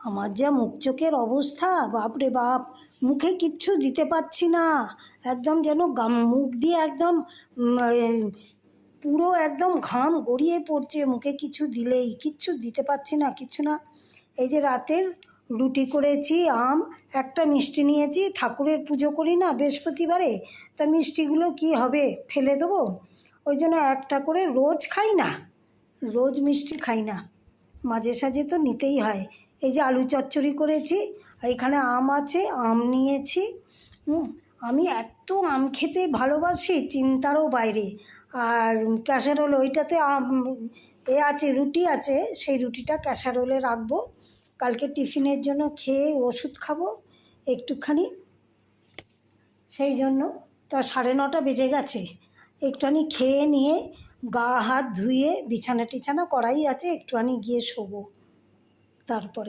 আমার যা মুখ চোখের অবস্থা, বাপরে বাপ, মুখে কিচ্ছু দিতে পারছি না। একদম যেন মুখ দিয়ে একদম পুরো একদম ঘাম গড়িয়ে পড়ছে মুখে কিছু দিলেই। কিচ্ছু দিতে পারছি না, কিছু না। এই যে রাতের রুটি করেছি, একটা মিষ্টি নিয়েছি, ঠাকুরের পুজো করি না বৃহস্পতিবারে, তা মিষ্টিগুলো কি হবে, ফেলে দেবো? ওই জন্য একটা করে রোজ খাই না, রোজ মিষ্টি খাই না, মাঝে সাঝে তো নিতেই হয়। এই যে আলু চচ্চড়ি করেছি, আর এখানে আম আছে, আম নিয়েছি। আমি এত আম খেতে ভালোবাসি, চিন্তারও বাইরে। আর ক্যাসারোল, ওইটাতে আছে, রুটি আছে, সেই রুটিটা ক্যাসারোলে রাখবো, কালকে টিফিনের জন্য খেয়ে ওষুধ খাবো একটুখানি, সেই জন্য। তা 9:30 বেজে গেছে, একটুখানি খেয়ে নিয়ে গা হাত ধুয়ে বিছানা টিছানা করাই আছে, একটুখানি গিয়ে শোবো তারপরে।